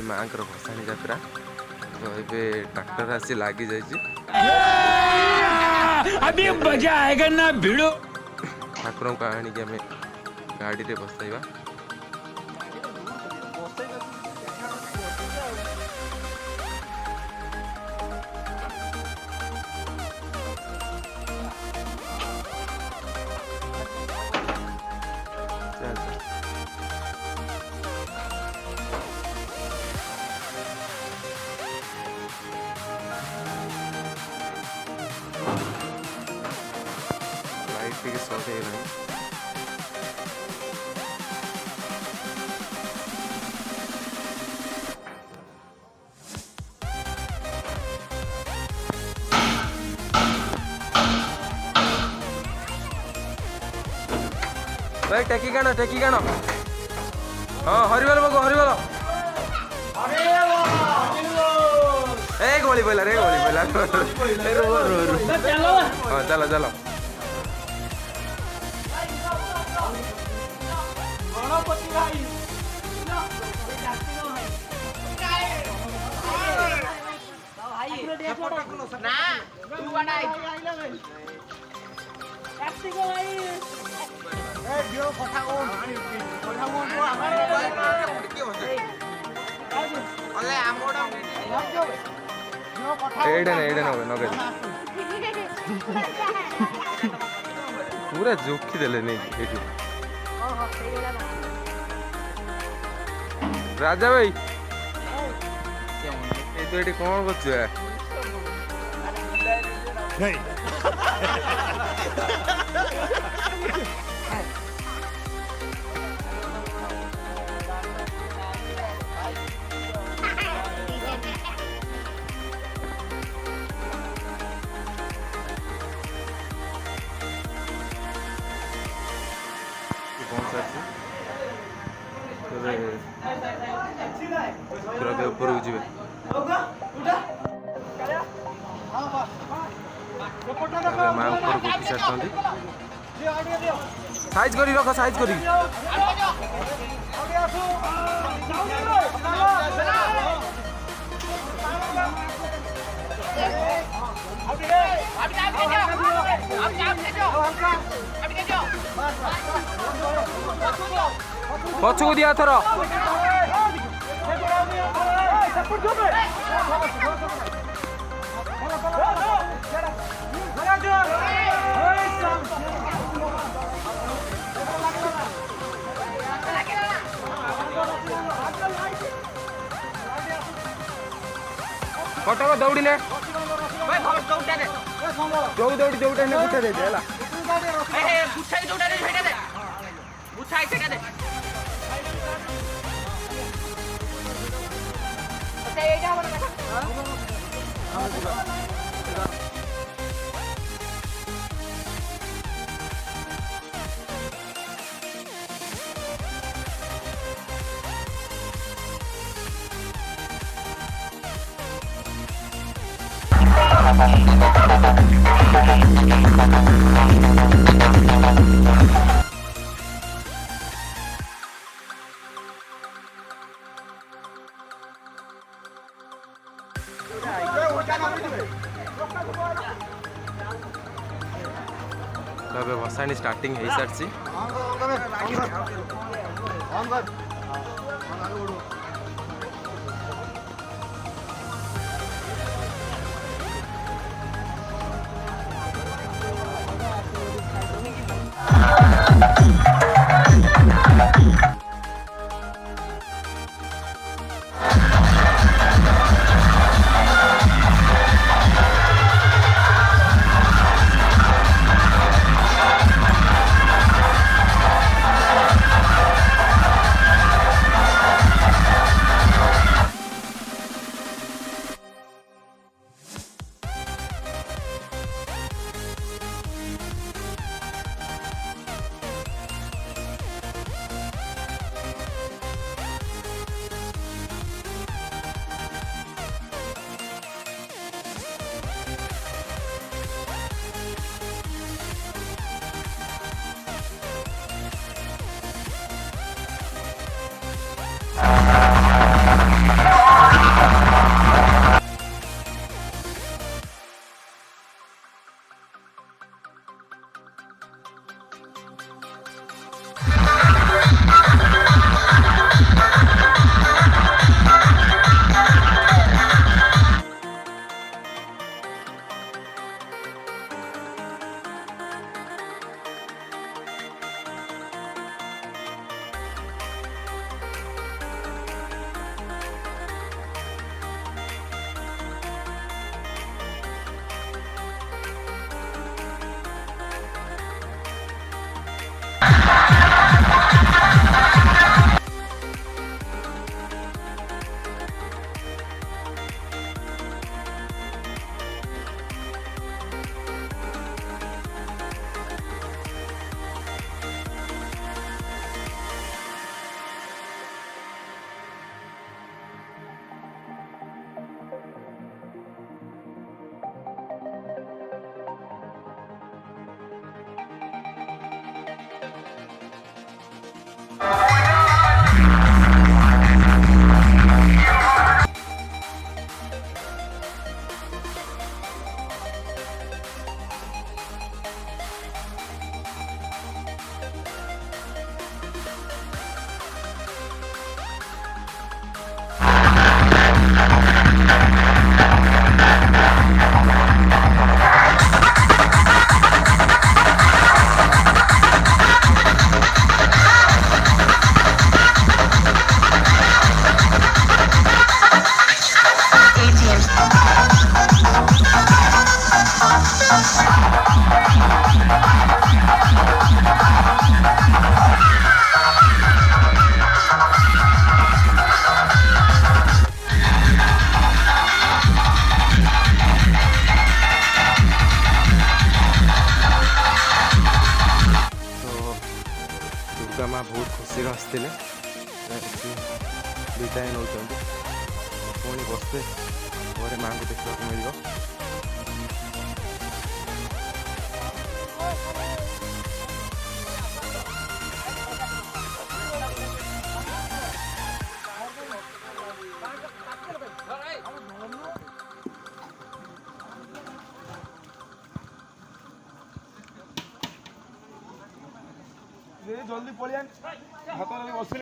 माँ भसाणी यात्रा तो ये ट्रैक्टर आसी लगी अभी मजा आएगा ना भिड़ो। ठाकुर को आणिक आम गाड़ी रे बसैबा लाइट टी शॉर्ट है भाई टेकी काण हाँ हरिबल बगो हरिबल ए गोली बोला रे गोली बोला हाँ चलो चलो पूरा जोखी देले नहीं राजा भाई तो ये कौन कर पूरा ऊपर जी माँ ऊपर को सारी साइज करी रख साइज करी पछू दिया थर कटक दौड़ी ले दौड़ी दौड़ी दौड़ा ने गुठा दे देला गुठा दौड़ा दे भेटा दे गुठा सेटा दे अच्छा एटा हमर हां भसाणी स्टार्टिंग हो सारी दुर्गा माँ बहुत खुशी आसते विदाय नौ पुणी बसते घरे माँ को देखा मिल जल्दी पलिया हाथ बस